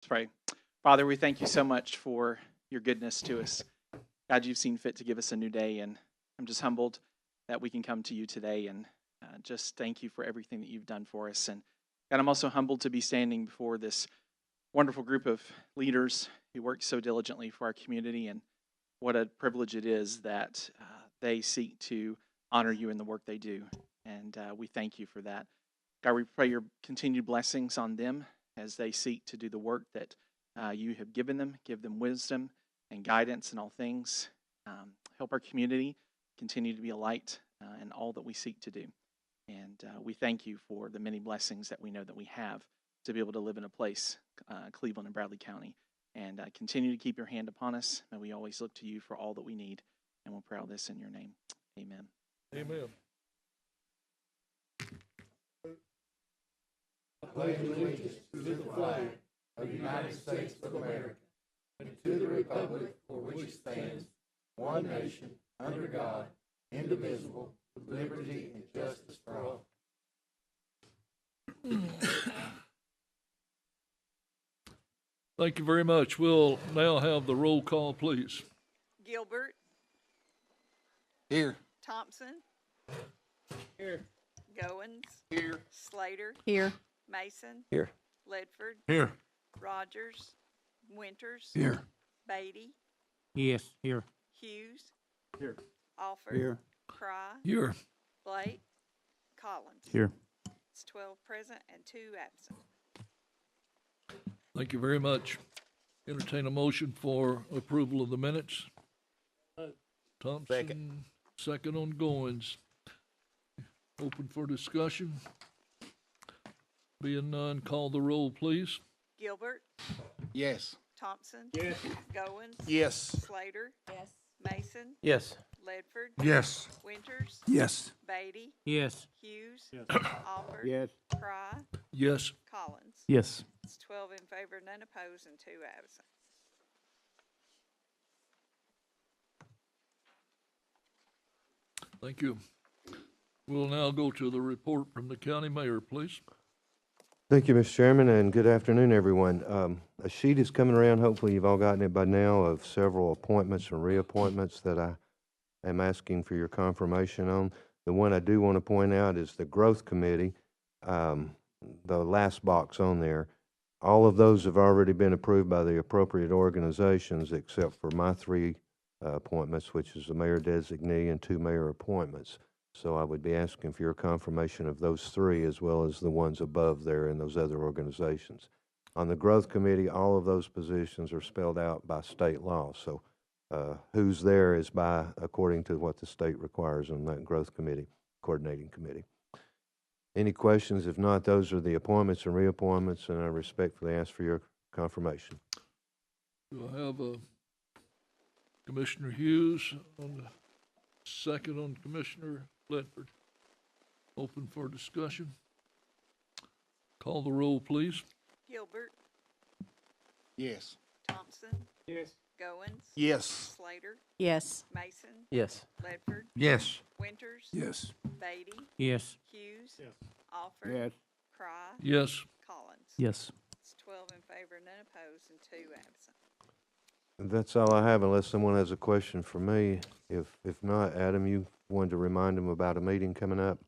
Let's pray. Father, we thank you so much for your goodness to us. God, you've seen fit to give us a new day, and I'm just humbled that we can come to you today and just thank you for everything that you've done for us. And God, I'm also humbled to be standing before this wonderful group of leaders who work so diligently for our community, and what a privilege it is that they seek to honor you in the work they do. And we thank you for that. God, we pray your continued blessings on them as they seek to do the work that you have given them. Give them wisdom and guidance in all things. Help our community continue to be a light in all that we seek to do. And we thank you for the many blessings that we know that we have to be able to live in a place, Cleveland and Bradley County. And continue to keep your hand upon us. May we always look to you for all that we need. And we'll pray all this in your name. Amen. Amen. I pledge allegiance to the flag of the United States of America and to the republic for which it stands, one nation, under God, indivisible, with liberty and justice for all. Thank you very much. We'll now have the roll call, please. Gilbert. Here. Thompson. Here. Goins. Here. Slater. Here. Mason. Here. Ledford. Here. Rogers. Winters. Here. Beatty. Yes, here. Hughes. Here. Alford. Here. Cry. Here. Blake. Collins. Here. It's 12 present and 2 absent. Thank you very much. Entertain a motion for approval of the minutes. Thompson, second on Goins. Open for discussion. Being none, call the roll, please. Gilbert. Yes. Thompson. Yes. Goins. Yes. Slater. Yes. Mason. Yes. Ledford. Yes. Winters. Yes. Beatty. Yes. Hughes. Yes. Alford. Yes. Cry. Yes. Collins. Yes. It's 12 in favor, none opposed, and 2 absent. Thank you. We'll now go to the report from the county mayor, please. Thank you, Mr. Chairman, and good afternoon, everyone. A sheet is coming around, hopefully you've all gotten it by now, of several appointments and reappointments that I am asking for your confirmation on. The one I do want to point out is the Growth Committee, the last box on there. All of those have already been approved by the appropriate organizations except for my 3 appointments, which is the mayor designee and 2 mayor appointments. So I would be asking for your confirmation of those 3 as well as the ones above there in those other organizations. On the Growth Committee, all of those positions are spelled out by state law. So who's there is by according to what the state requires on that Growth Committee, Coordinating Committee. Any questions? If not, those are the appointments and reappointments, and I respectfully ask for your confirmation. Do I have Commissioner Hughes on the second on Commissioner Ledford? Open for discussion. Call the roll, please. Gilbert. Yes. Thompson. Yes. Goins. Yes. Slater. Yes. Mason. Yes. Ledford. Yes. Winters. Yes. Beatty. Yes. Hughes. Yes. Alford. Yes. Cry. Yes. Collins. Yes. It's 12 in favor, none opposed, and 2 absent. That's all I have unless someone has a question for me. If not, Adam, you wanted to remind them about a meeting coming up?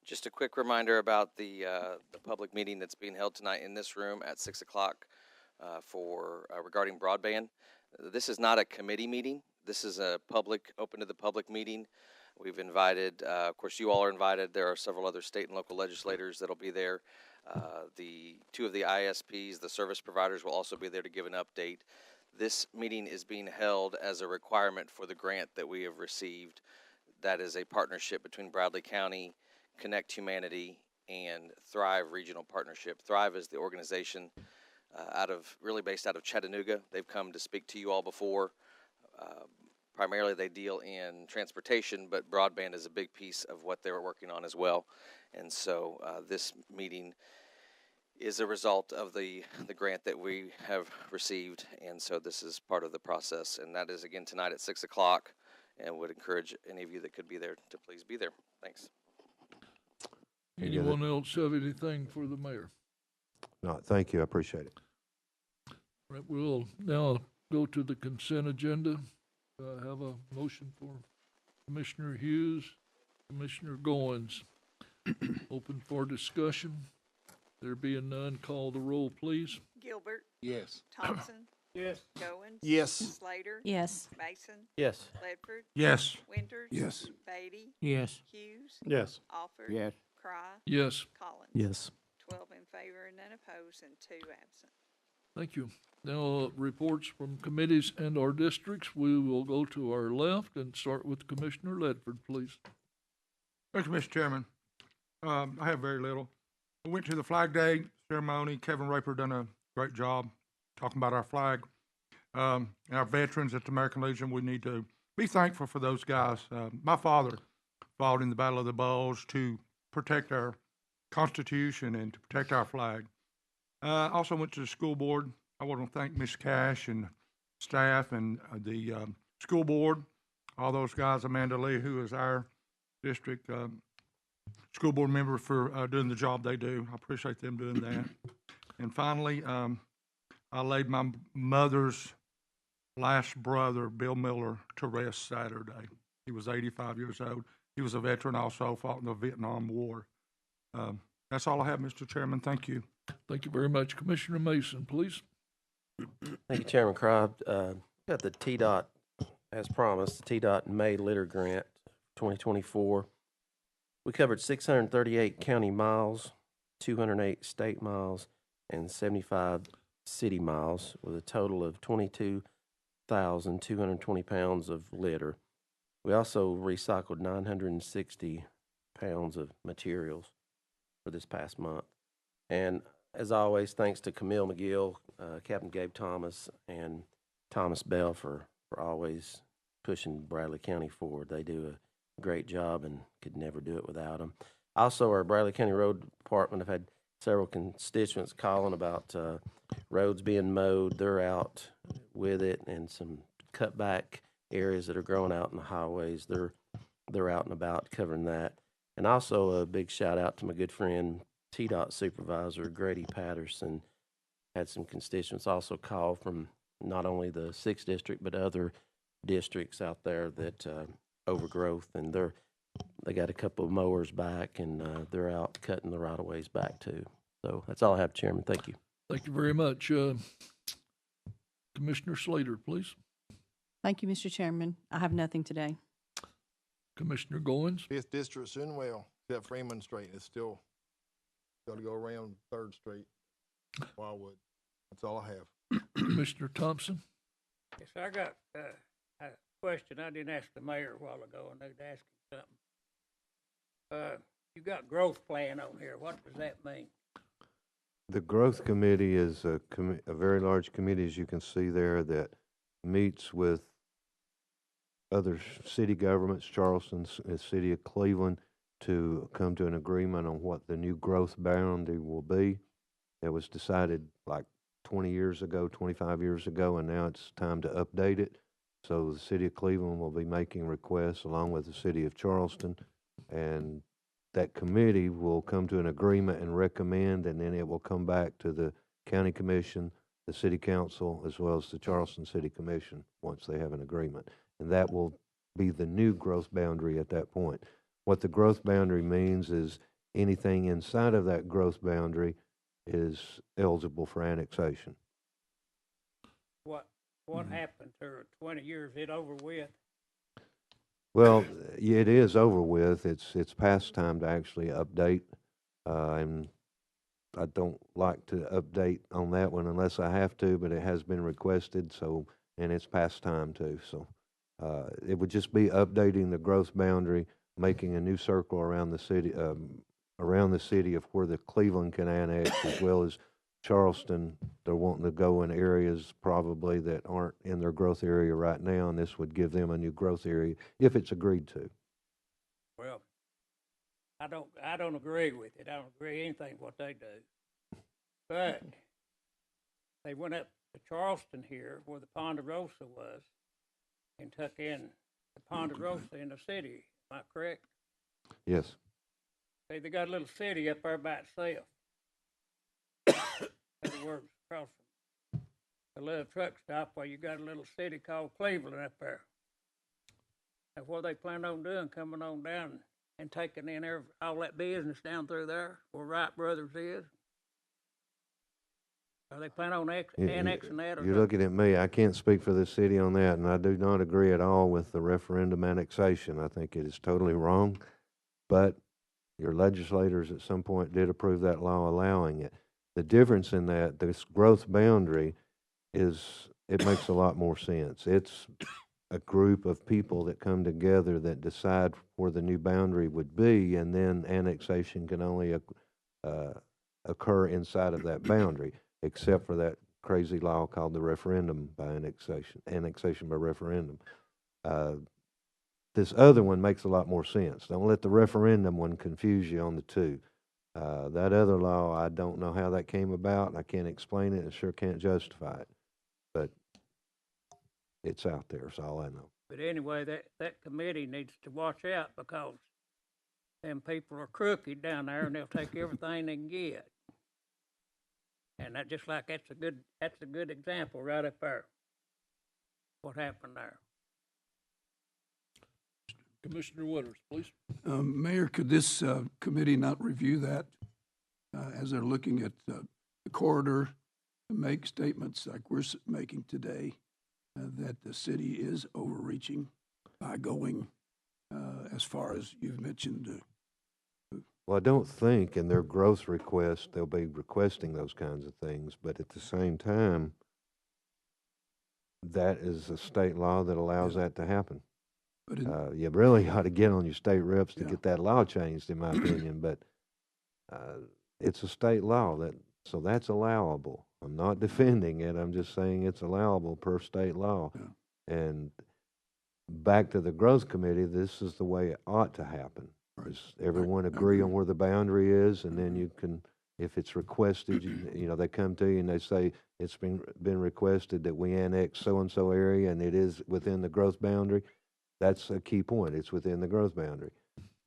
Just a quick reminder about the public meeting that's being held tonight in this room at 6 o'clock for regarding broadband. This is not a committee meeting. This is a public, open to the public meeting. We've invited, of course, you all are invited. There are several other state and local legislators that'll be there. The 2 of the ISPs, the service providers, will also be there to give an update. This meeting is being held as a requirement for the grant that we have received. That is a partnership between Bradley County, Connect Humanity, and Thrive Regional Partnership. Thrive is the organization really based out of Chattanooga. They've come to speak to you all before. Primarily they deal in transportation, but broadband is a big piece of what they're working on as well. And so this meeting is a result of the grant that we have received, and so this is part of the process. And that is again tonight at 6 o'clock, and would encourage any of you that could be there to please be there. Thanks. Anyone else have anything for the mayor? No, thank you. I appreciate it. Right, we'll now go to the consent agenda. Have a motion for Commissioner Hughes, Commissioner Goins. Open for discussion. There being none, call the roll, please. Gilbert, Yes. Thompson, Yes. Goins. Yes. Slater. Yes. Mason, Yes. Ledford, Yes. Winters. Yes. Beatty, Yes. Hughes, Yes. Alford. Yes. Cry, Yes, Collins. Yes. 12 in favor, none opposed, and 2 absent. thank you. Now, reports from committees and our districts. We will go to our left and start with Commissioner Ledford, please. Thank you, Mr. Chairman. I have very little. We went to the Flag Day ceremony. Kevin Raper done a great job talking about our flag. And our veterans at the American Legion, we need to be thankful for those guys. My father fought in the Battle of the Bulge to protect our Constitution and to protect our flag. I also went to the school board. I want to thank Miss Cash and staff and the school board, all those guys, Amanda Lee, who is our district school board member, for doing the job they do. I appreciate them doing that. And finally, I laid my mother's last brother, Bill Miller, to rest Saturday. He was 85 years old. He was a veteran, also fought in the Vietnam War. That's all I have, Mr. Chairman. Thank you. Thank you very much. Commissioner Mason, please. Thank you, Chairman Crobb. Got the TDOT, as promised, the TDOT May Litter Grant 2024. We covered 638 county miles, 208 state miles, and 75 city miles, with a total of 22,220 pounds of litter. We also recycled 960 pounds of materials for this past month. And as always, thanks to Camille McGill, Captain Gabe Thomas, and Thomas Bell for always pushing Bradley County forward. They do a great job and could never do it without them. Also, our Bradley County Road Department have had several constituents calling about roads being mowed. They're out with it, and some cutback areas that are growing out in the highways. They're out and about covering that. And also a big shout out to my good friend TDOT Supervisor Grady Patterson. Had some constituents also call from not only the 6th District but other districts out there that overgrowth, and they got a couple of mowers back, and they're out cutting the right of ways back too. So that's all I have, Chairman. Thank you. Thank you very much. Commissioner Slater, please. Thank you, Mr. Chairman. I have nothing today. Commissioner Goins. 5th District's doing well, except Freeman Street. It's still got to go around 3rd Street, Wildwood. That's all I have. Commissioner Thompson. Yes, I got a question I didn't ask the mayor a while ago, and they'd ask him something. You got growth plan on here. What does that mean? The Growth Committee is a very large committee, as you can see there, that meets with other city governments, Charleston, City of Cleveland, to come to an agreement on what the new growth boundary will be. It was decided like 20 years ago, 25 years ago, and now it's time to update it. So the City of Cleveland will be making requests along with the City of Charleston, and that committee will come to an agreement and recommend, and then it will come back to the County Commission, the City Council, as well as the Charleston City Commission once they have an agreement. And that will be the new growth boundary at that point. What the growth boundary means is anything inside of that growth boundary is eligible for annexation. What happened to her? 20 years, it over with? Well, yeah, it is over with. It's past time to actually update, and I don't like to update on that one unless I have to, but it has been requested, so, and it's past time too. So it would just be updating the growth boundary, making a new circle around the city of where the Cleveland can annex, as well as Charleston. They're wanting to go in areas probably that aren't in their growth area right now, and this would give them a new growth area if it's agreed to. Well, I don't agree with it. I don't agree anything what they do. But they went up to Charleston here, where the Ponderosa was, and took in the Ponderosa in the city. Am I correct? Yes. See, they got a little city up there by itself. In other words, across from the little truck stop where you got a little city called Cleveland up there. That's what they plan on doing, coming on down and taking in all that business down through there where Wright Brothers is. Are they plan on annexing that? Or You're something? looking at me. I can't speak for the city on that, and I do not agree at all with the referendum annexation. I think it is totally wrong, but your legislators at some point did approve that law allowing it. The difference in that, this growth boundary is, it makes a lot more sense. It's a group of people that come together that decide where the new boundary would be, and then annexation can only occur inside of that boundary, except for that crazy law called the referendum by annexation by referendum. This other one makes a lot more sense. Don't let the referendum one confuse you on the two. That other law, I don't know how that came about. I can't explain it and sure can't justify it. But it's out there, is all I know. But anyway, that committee needs to watch out because them people are crooked down there and they'll take everything they can get. And that just like that's a good example right up there. What happened there? Commissioner Winters, please. Mayor, could this committee not review that as they're looking at the corridor to make statements like we're making today that the city is overreaching by going as far as you've mentioned? Well, I don't think in their growth request they'll be requesting those kinds of things, but at the same time, that is a state law that allows that to happen. But you really ought to get on your state reps to Yeah. get that law changed, in my opinion. But it's a state law so that's allowable. I'm not defending it. I'm just saying it's allowable per state law. Yeah. And back to the growth committee, this is the way it ought to happen. Right. Is everyone I agree on agree. where the boundary is, and then you can, if it's requested, you know, they come to you and they say it's been requested that we annex so and so area, and it is within the growth boundary. That's a key point. It's within the growth boundary.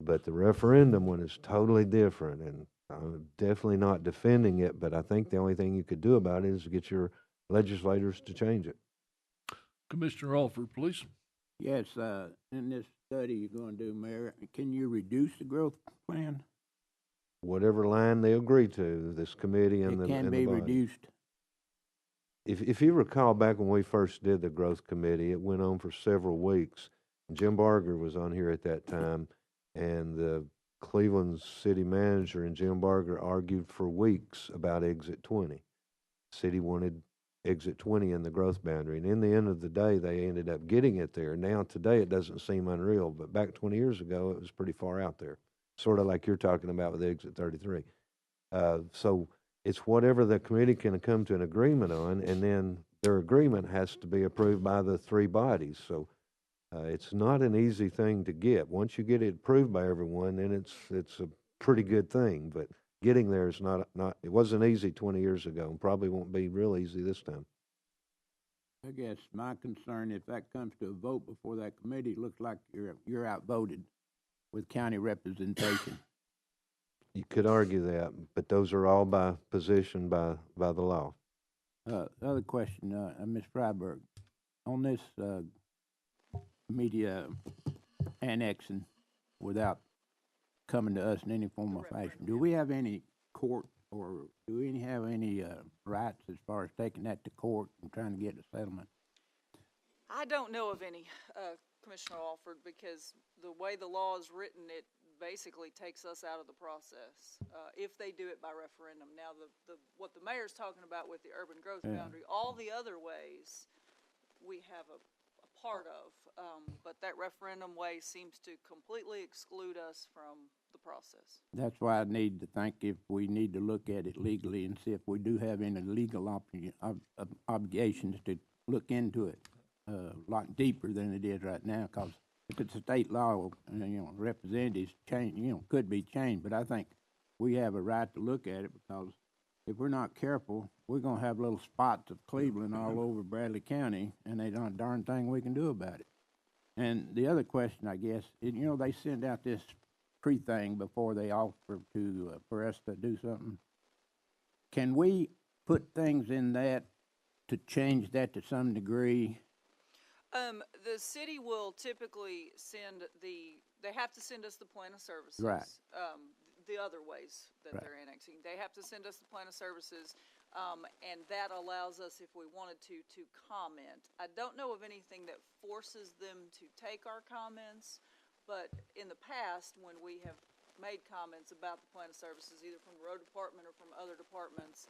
But the referendum one is totally different, and I'm definitely not defending it, but I think the only thing you could do about it is get your legislators to change it. Commissioner Alford, please. Yes, in this study you're going to do, Mayor, can you reduce the growth plan? Whatever line they agree to, this committee and It the can and be the body. reduced. If you recall back when we first did the growth committee, it went on for several weeks. Jim Barger was on here at that time, and the Cleveland city manager and Jim Barger argued for weeks about exit 20. City wanted exit 20 in the growth boundary, and in the end of the day, they ended up getting it there. Now today, it doesn't seem unreal, but back 20 years ago, it was pretty far out there, sort of like you're talking about with exit 33. So it's whatever the committee can come to an agreement on, and then their agreement has to be approved by the three bodies. So it's not an easy thing to get. Once you get it approved by everyone, then it's a pretty good thing. But getting there is not. It wasn't easy 20 years ago, and probably won't be real easy this time. I guess my concern, if that comes to a vote before that committee, it looks like you're outvoted with county representation. You could argue that, but those are all by position by the law. The other question, Ms. Freiberg, on this media annexing without coming to us in any form or fashion, do we have any court or do we have any rights as far as taking that to court and trying to get a settlement? I don't know of any, Commissioner Alford, because the way the law is written, it basically takes us out of the process if they do it by referendum. Now, what the mayor's talking about with the urban growth boundary, all the other ways we have a part of, but that referendum way seems to completely exclude us from the process. That's why I need to think if we need to look at it legally and see if we do have any legal obligations to look into it a lot deeper than it is right now. Because if it's a state law, representatives change, could be changed. But I think we have a right to look at it because if we're not careful, we're going to have little spots of Cleveland all over Bradley County, and there's not a darn thing we can do about it. And the other question, I guess, they send out this pre-thing before they offer for us to do something. Can we put things in that to change that to some degree? The city will typically they have to send us the plan of services. Right. The other ways that Right. they're annexing. They have to send us the plan of services, and that allows us, if we wanted to comment. I don't know of anything that forces them to take our comments, but in the past, when we have made comments about the plan of services, either from the road department or from other departments,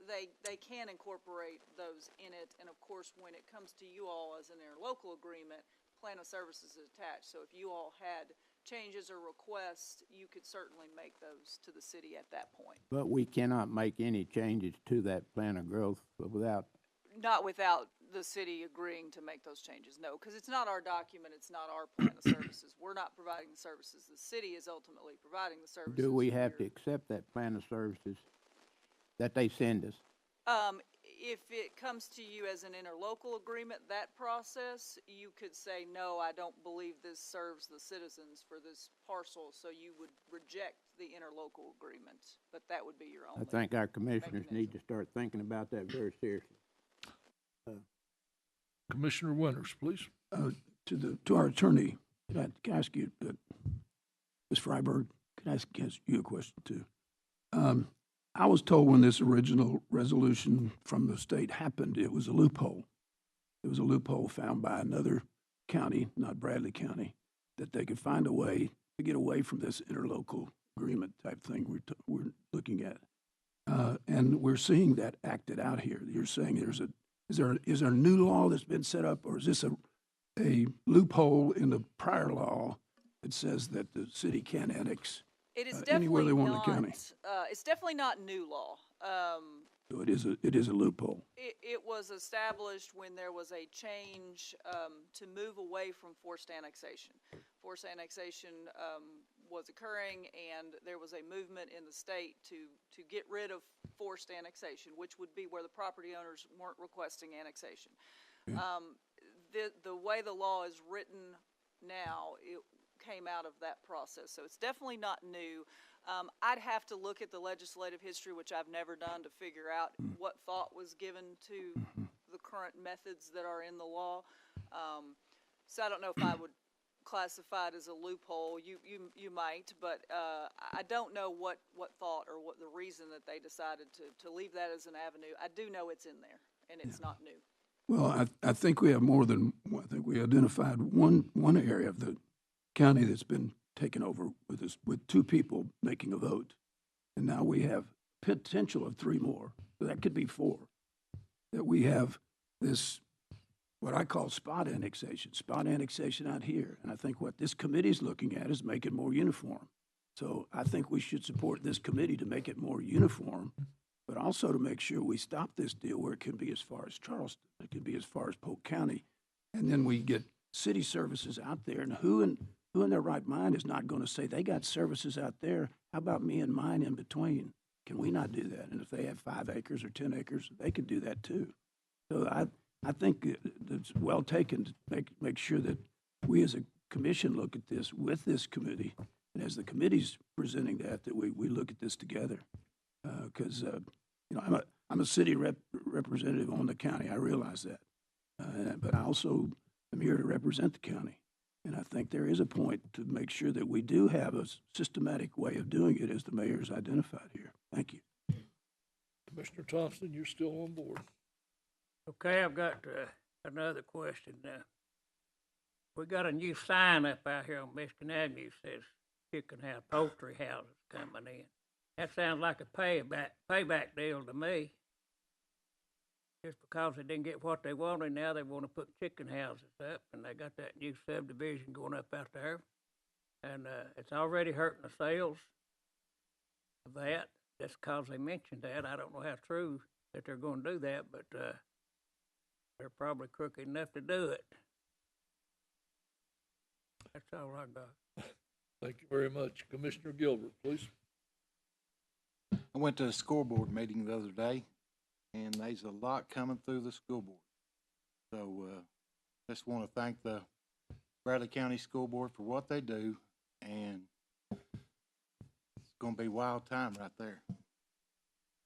they can incorporate those in it. And of course, when it comes to you all as an interlocal agreement, plan of services is attached. So if you all had changes or requests, you could certainly make those to the city at that point. But we cannot make any changes to that plan of growth without, Not without the city agreeing to make those changes, no, because it's not our document, it's not our plan of services. We're not providing the services. The city is ultimately providing the services. do we have to accept that plan of services that they send us? If it comes to you as an interlocal agreement, that process, you could say, no, I don't believe this serves the citizens for this parcel, so you would reject the interlocal agreement, but that would be your I only. think our commissioners mechanism. need to start thinking about that very seriously. Commissioner Winters, please. To our attorney, can I ask you, Ms. Freiberg, can I ask you a question too? I was told when this original resolution from the state happened, it was a loophole. It was a loophole found by another county, not Bradley County, that they could find a way to get away from this interlocal agreement type thing we're looking at. And we're seeing that acted out here. You're saying is there a new law that's been set up, or is this a loophole in the prior law that says that the city can annex It is anywhere definitely they want in not, the county? it's definitely not new law. So it is a loophole. It was established when there was a change to move away from forced annexation. Forced annexation was occurring, and there was a movement in the state to get rid of forced annexation, which would be where the property owners weren't requesting annexation. The way the law is written now, it came out of that process, so it's definitely not new. I'd have to look at the legislative history, which I've never done, to figure out what thought was given to the current methods that are in the law. So I don't know if I would classify it as a loophole. You might, but I don't know what thought or what the reason that they decided to leave that as an avenue. I do know it's in there, and it's not new. Well, I think we have more than one. I think we identified one area of the county that's been taken over with two people making a vote. And now we have potential of three more. So that could be four. That we have this, what I call spot annexation out here. And I think what this committee is looking at is make it more uniform. So I think we should support this committee to make it more uniform, but also to make sure we stop this deal where it can be as far as Charleston, it can be as far as Polk County. And then we get city services out there, and who in their right mind is not going to say, they got services out there, how about me and mine in between? Can we not do that? And if they have 5 acres or 10 acres, they could do that too. So I think it's well taken to make sure that we as a commission look at this with this committee, and as the committee's presenting that we look at this together. Because I'm a city representative on the county, I realize that. But I also am here to represent the county. And I think there is a point to make sure that we do have a systematic way of doing it, as the mayor's identified here. Thank you. Commissioner Thompson, you're still on board. Okay, I've got another question now. We got a new sign up out here on Michigan Avenue that says chicken house, poultry houses coming in. That sounds like a payback deal to me. Just because they didn't get what they wanted, now they want to put chicken houses up, and they got that new subdivision going up out there. And it's already hurting the sales of that. Just because they mentioned that, I don't know how true that they're going to do that, but they're probably crooked enough to do it. That's all I got. Thank you very much. Commissioner Gilbert, please. I went to a school board meeting the other day, and there's a lot coming through the school board. So just want to thank the Bradley County School Board for what they do, and it's going to be a wild time right there.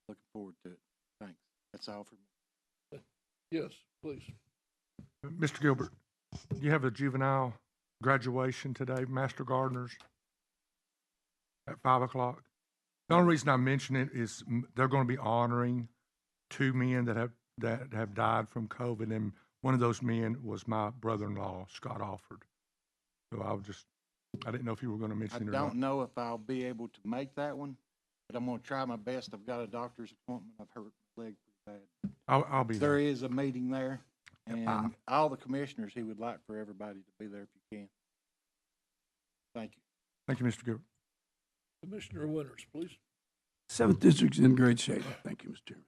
Looking forward to it. Thanks. That's all for me. Yes, please. Mr. Gilbert, you have a juvenile graduation today, Master Gardeners, at 5 o'clock. The only reason I mention it is they're going to be honoring 2 men that have died from COVID, and one of those men was my brother-in-law, Scott Alford. So I didn't know if you were going to mention it or not. I don't know if I'll be able to make that one, but I'm gonna try my best. I've got a doctor's appointment. I've hurt my leg pretty bad. I'll be There there. is a meeting there, At and 5. all the commissioners, he would like for everybody to be there if you can. Thank you. Thank you, Mr. Gilbert. Commissioner Winters, please. 7th District's in great shape. Thank you, Mr. Chairman.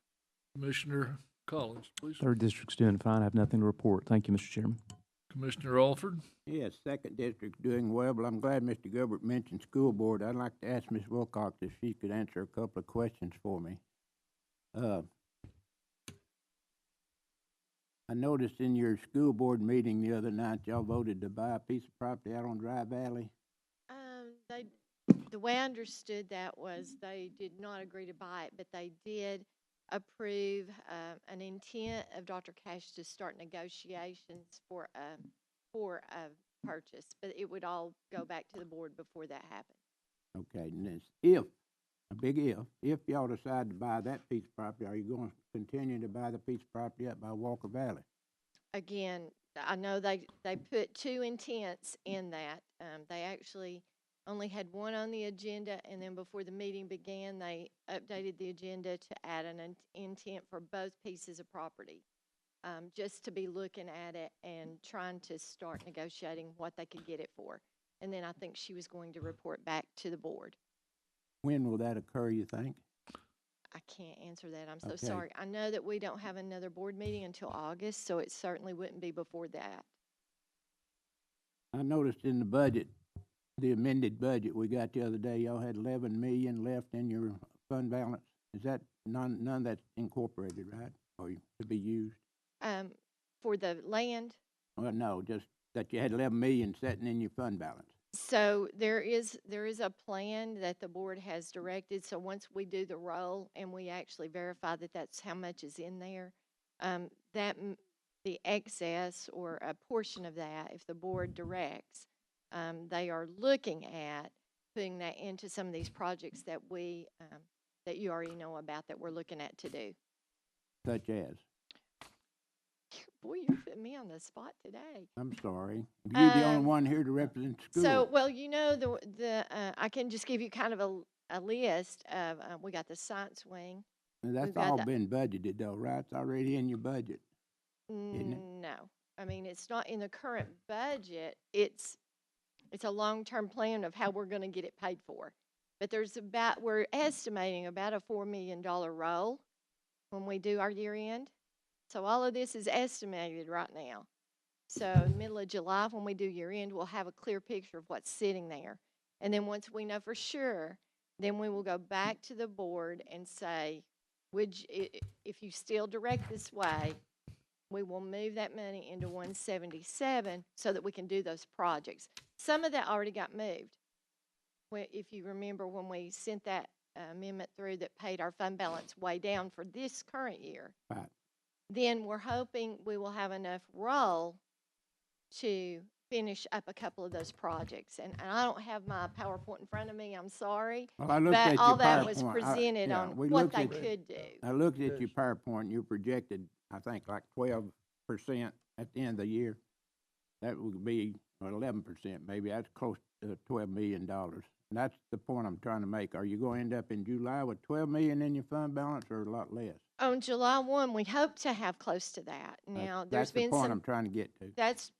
Commissioner Collins, please. Third District's doing fine. I have nothing to report. Thank you, Mr. Chairman. Commissioner Alford. Yes, Second District's doing well, but I'm glad Mr. Gilbert mentioned school board. I'd like to ask Ms. Wilcox if she could answer a couple of questions for me. I noticed in your school board meeting the other night, y'all voted to buy a piece of property out on Dry Valley. The way I understood that was they did not agree to buy it, but they did approve an intent of Dr. Cash to start negotiations for a purchase, but it would all go back to the board before that happened. Okay, and this, if, a big if y'all decide to buy that piece of property, are you going to continue to buy the piece of property up by Walker Valley? Again, I know they put 2 intents in that. They actually only had one on the agenda, and then before the meeting began, they updated the agenda to add an intent for both pieces of property, just to be looking at it and trying to start negotiating what they could get it for. And then I think she was going to report back to the board. When will that occur, you think? I can't answer that. I'm so Okay. sorry. I know that we don't have another board meeting until August, so it certainly wouldn't be before that. I noticed in the budget, the amended budget we got the other day, y'all had 11 million left in your fund balance. Is that none of that's incorporated, right? Or to be used? For the land, Well, no, just that you had 11 million sitting in your fund balance. so there is a plan that the board has directed. So once we do the roll and we actually verify that that's how much is in there, the excess or a portion of that, if the board directs, they are looking at putting that into some of these projects that that you already know about that we're looking at to do. Such as? Boy, you're putting me on the spot today. I'm sorry. You're the only one here to represent the school. So, well, you know, I can just give you kind of a list of, we got the science wing. Now, that's all been budgeted though, right? It's already in your budget, isn't it? No, I mean, it's not in the current budget. It's a long-term plan of how we're going to get it paid for. But we're estimating about a $4 million roll when we do our year end. So all of this is estimated right now. So middle of July, when we do year end, we'll have a clear picture of what's sitting there. And then once we know for sure, then we will go back to the board and say, if you still direct this way, we will move that money into 177 so that we can do those projects. Some of that already got moved. If you remember when we sent that amendment through that paid our fund balance way down for this current year. Right. Then we're hoping we will have enough roll to finish up a couple of those projects. And I don't have my PowerPoint in front of me, I'm sorry. Well, I looked but at all your that was PowerPoint. presented on what they could do. I looked at your PowerPoint, you projected, I think, like 12% at the end of the year. That would be, or 11% maybe, that's close to $12 million. And that's the point I'm trying to make. Are you going to end up in July with 12 million in your fund balance or a lot less? On July 1, we hope to have close to that. Now, there's been the point some, I'm trying to get to. that's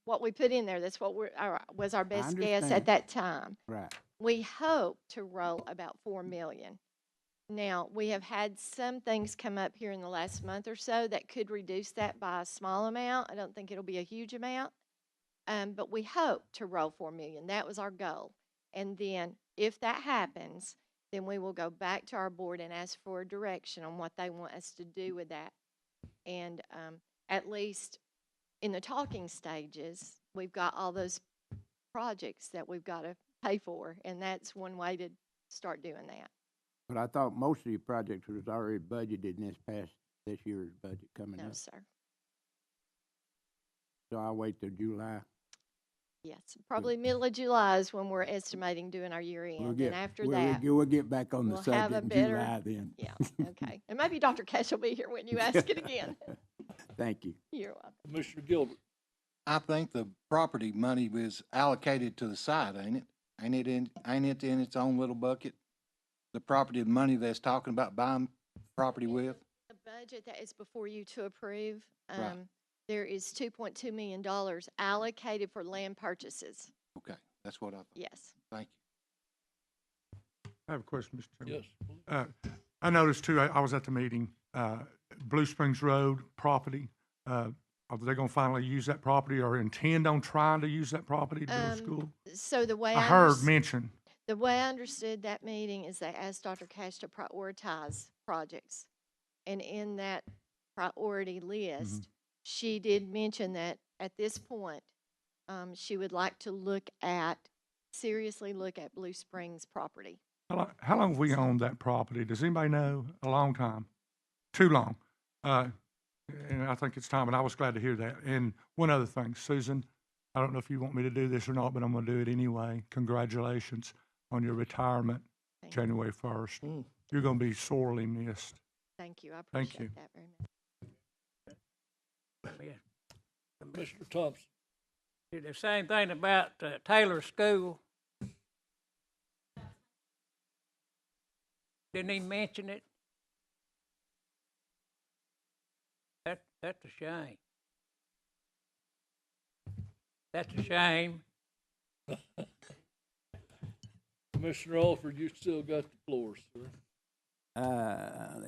what we put in there. That's what was our best guess at that time. Right. We hope to roll about $4 million. Now, we have had some things come up here in the last month or so that could reduce that by a small amount. I don't think it'll be a huge amount, but we hope to roll $4 million. That was our goal. And then if that happens, then we will go back to our board and ask for a direction on what they want us to do with that. And at least in the talking stages, we've got all those projects that we've got to pay for, and that's one way to start doing that. But I thought most of your projects was already budgeted in this past this year's budget coming No, up. sir. So I'll wait till July. Yes, probably middle of July is when we're estimating doing our year end, and after that, We'll get back on the we'll have a subject in better- July then. yeah, okay. And maybe Dr. Cash will be here when you ask it again. Thank you. You're welcome. Commissioner Gilbert. I think the property money was allocated to the side, ain't it? Ain't it in its own little bucket? The property money that's talking about buying property with? The budget that is before you to approve, Right. there is $2.2 million allocated for land purchases. Okay, that's what I thought. Yes. Thank you. I have a question, Mr. Chairman. Yes. I noticed too, I was at the meeting, Blue Springs Road property, are they gonna finally use that property or intend on trying to use that property to build a school? So the way I heard mention. the way I understood that meeting is they asked Dr. Cash to prioritize projects. And in that priority list, she did mention that at this point, she would like to seriously look at Blue Springs property. How long have we owned that property? Does anybody know? A long time. Too long. And I think it's time, and I was glad to hear that. And one other thing, Susan, I don't know if you want me to do this or not, but I'm going to do it anyway. Congratulations on your retirement, January 1st. You're going to be sorely missed. Thank you. I Thank appreciate you. that very much. Commissioner Thompson. The same thing about Taylor School. Didn't even mention it. That's a shame. That's a shame. Commissioner Alford, you still got the floor, sir.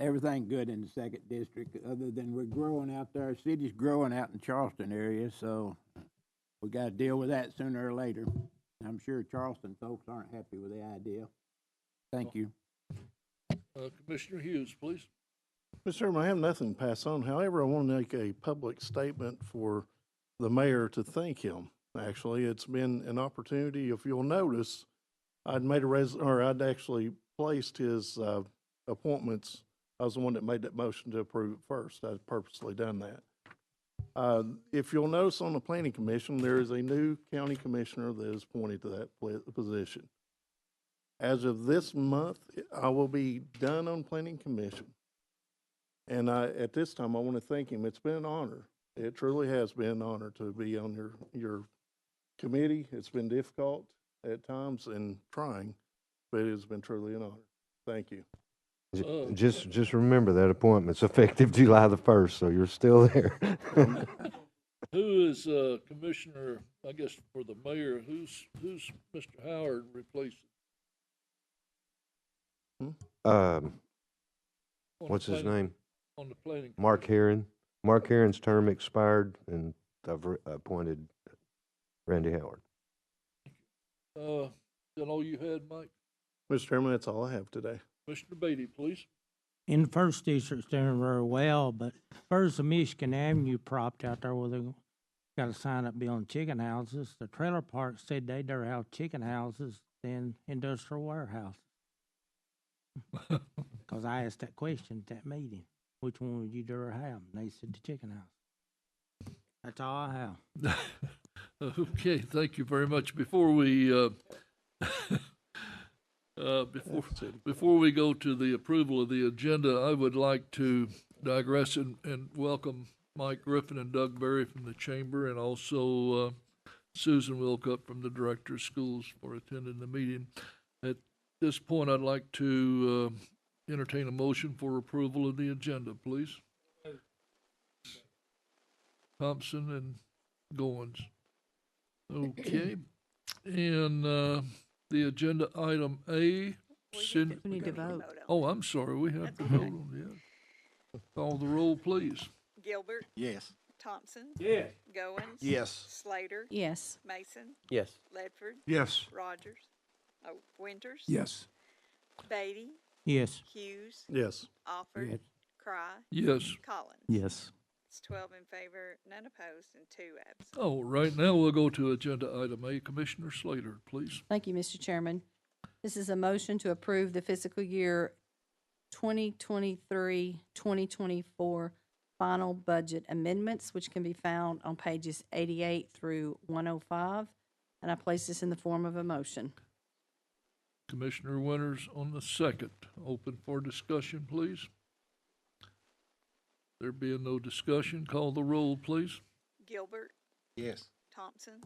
Everything good in the second district, other than we're growing out there. City's growing out in Charleston area, so we got to deal with that sooner or later. I'm sure Charleston folks aren't happy with the idea. Thank you. Commissioner Hughes, please. Mr. Chairman, I have nothing to pass on. However, I want to make a public statement for the mayor to thank him. Actually, it's been an opportunity. If you'll notice, I'd actually placed his appointments. I was the one that made that motion to approve it first. I'd purposely done that. If you'll notice on the planning commission, there is a new county commissioner that is appointed to that position. As of this month, I will be done on planning commission. And at this time, I want to thank him. It's been an honor. It truly has been an honor to be on your committee. It's been difficult at times and trying, but it has been truly an honor. Thank you. Just remember that appointment's effective July the 1st, so you're still there. Who is commissioner, I guess, for the mayor? Who's Mr. Howard replacing? What's his name? On the planning. Mark Herron. Mark Herron's term expired, and I've appointed Randy Howard. Is that all you had, Mike? Mr. Chairman, that's all I have today. Commissioner Beatty, please. In the first district's doing very well, but first the Michigan Avenue property out there where they got to sign up building chicken houses. The trailer park said they'd rather have chicken houses than industrial warehouses. Because I asked that question at that meeting. Which one would you rather have? And they said the chicken house. That's all I have. Okay, thank you very much. Before we before we go to the approval of the agenda, I would like to digress and welcome Mike Griffin and Doug Berry from the chamber, and also Susan Wilcutt from the Director of Schools for attending the meeting. At this point, I'd like to entertain a motion for approval of the agenda, please. Thompson and Goins. Okay, and the agenda item A. We need to vote. Oh, I'm sorry, we have to vote on that. Call the roll, please. Gilbert. Yes. Thompson. Yes. Goins. Yes. Slater. Yes. Mason. Yes. Ledford. Yes. Rogers. Oh, Winters. Yes. Beatty. Yes. Hughes. Yes. Alford. Yes. Cry. Yes. Collins. Yes. It's 12 in favor, none opposed, and 2 absent. Oh, right now we'll go to agenda item A. Commissioner Slater, please. Thank you, Mr. Chairman. This is a motion to approve the fiscal year 2023-2024 final budget amendments, which can be found on pages 88 through 105. And I place this in the form of a motion. Commissioner Winters on the second. Open for discussion, please. There being no discussion, call the roll, please. Gilbert, Yes. Thompson,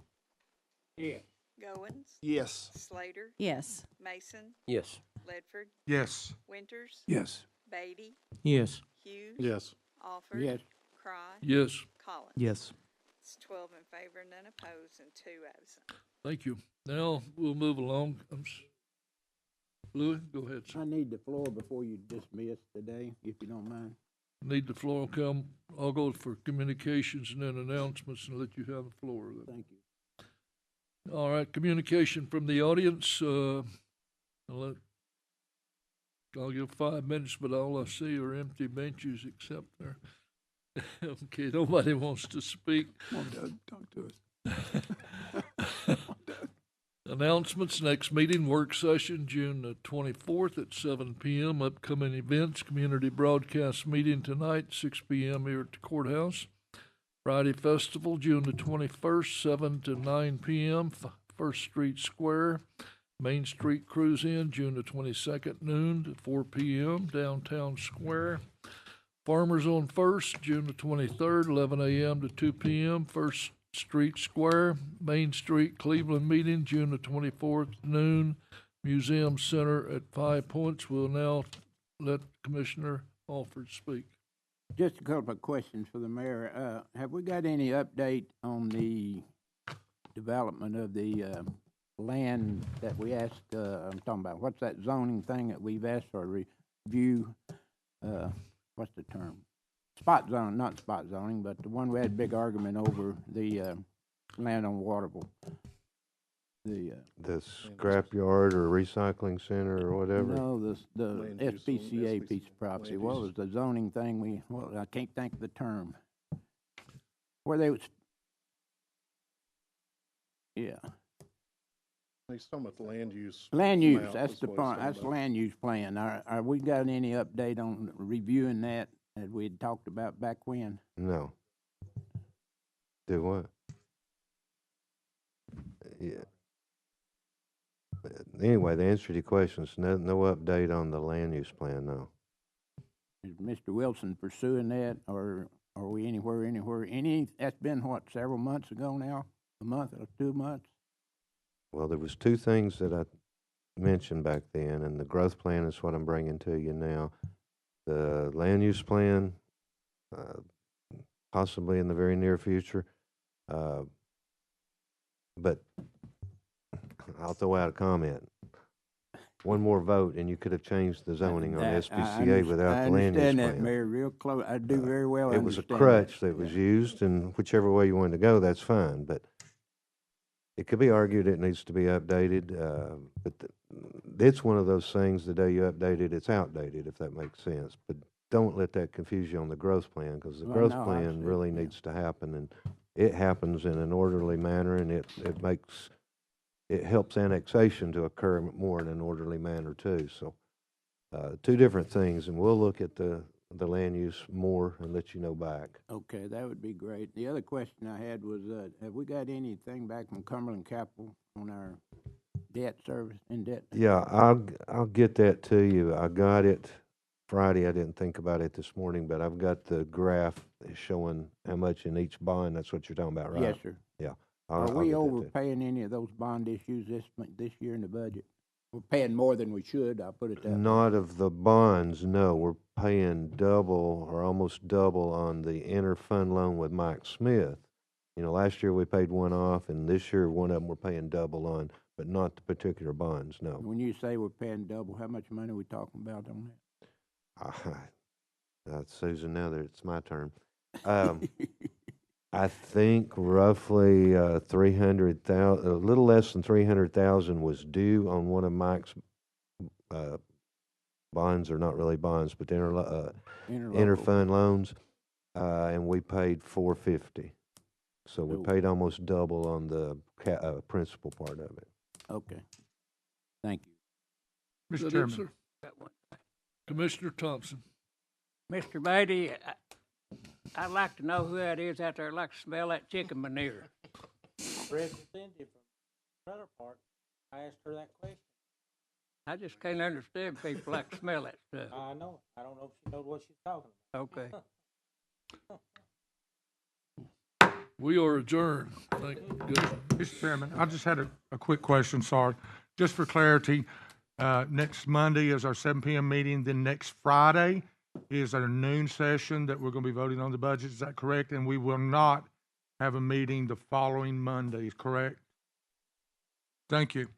Yeah. Goins, Yes. Slater, Yes. Mason, Yes. Ledford, Yes. Winters, Yes. Beatty, Yes. Hughes. Yes. Alford. Yes. Cry. Yes, Collins. Yes. It's 12 in favor, none opposed, and 2 absent. thank you. Now we'll move along. Louis, go ahead, I sir. need the floor before you dismiss today, if you don't mind. Need the floor, come. I'll go for communications and then announcements and let you have the floor. Thank you. All right, communication from the audience. I'll give 5 minutes, but all I see are empty benches except there. Okay, nobody wants to speak. Come on, Doug, talk to us. Announcements, next meeting, work session, June the 24th at 7 p.m. Upcoming events, community broadcast meeting tonight, 6 p.m. here at the courthouse. Friday Festival, June the 21st, 7 to 9 p.m., First Street Square. Main Street Cruise In, June the 22nd, noon to 4 p.m., Downtown Square. Farmers on First, June the 23rd, 11 a.m. to 2 p.m., First Street Square. Main Street Cleveland meeting, June the 24th, noon, Museum Center at 5 Points. We'll now let Commissioner Alford speak. Just a couple of questions for the mayor. Have we got any update on the development of the land that we asked, I'm talking about, what's that zoning thing that we've asked for a review? What's the term? Spot zone, not spot zoning, but the one we had a big argument over, the land on Waterville. The scrapyard or recycling center or whatever? No, the Land use on SPCA piece of property. land What use. was the zoning thing I can't think of the term. Where they was, yeah. He's talking about the land use. Land use, map that's is the what he's part, talking that's the about. land use plan. Are we got any update on reviewing that we had talked about back when? No. Do what? Yeah. Anyway, the answer to your question is no update on the land use plan, no. Is Mr. Wilson pursuing that, or are we anywhere? That's been what, several months ago now? A month or 2 months? Well, there was 2 things that I mentioned back then, and the growth plan is what I'm bringing to you now. The land use plan, possibly in the very near future, but I'll throw out a comment. One more vote, and you could have changed the zoning on SPCA without the land use I understand plan. that, Mayor, real close. I do very well It was a understand crutch that. that was used, and whichever way you wanted to go, that's fine, but it could be argued it needs to be updated, but it's one of those things, the day you update it, it's outdated, if that makes sense. But don't let that confuse you on the growth plan, because the Well, growth no, I plan see, really yeah. needs to happen, and it happens in an orderly manner, and it helps annexation to occur more in an orderly manner too. So, 2 different things, and we'll look at the land use more and let you know back. Okay, that would be great. The other question I had was, have we got anything back from Cumberland Capital on our debt service, in debt? Yeah, I'll get that to you. I got it Friday. I didn't think about it this morning, but I've got the graph showing how much in each bond. That's what you're talking about, right? Yes, sir. Yeah. Are I'll we get that to you. overpaying any of those bond issues this year in the budget? We're paying more than we should, I'll put it that way. Not of the bonds, no. We're paying double or almost double on the inter-fund loan with Mike Smith. You know, last year we paid one off, and this year one of them we're paying double on, but not the particular bonds, no. When you say we're paying double, how much money are we talking about on Susan, now that it's my turn. I think roughly 300,000, a little less than 300,000 was due on one of Mike's bonds, or not really bonds, but inter-fund loans, and we paid 450. So we paid almost double on the principal part of it. Okay. Thank you. Mr. Is that it, Chairman. sir? Commissioner Thompson. Mr. Beatty, I'd like to know who that is out there like to smell that chicken manure. Representative from Trailer Park, I asked her that question. I just can't understand people like to smell that stuff. I know. I don't know if she knows what she's talking Okay. about. We are adjourned. Thank goodness. Mr. Chairman, I just had a quick question, sorry. Just for clarity, next Monday is our 7 PM meeting, then next Friday is our noon session that we're going to be voting on the budget. Is that correct? And we will not have a meeting the following Monday, correct? Thank you.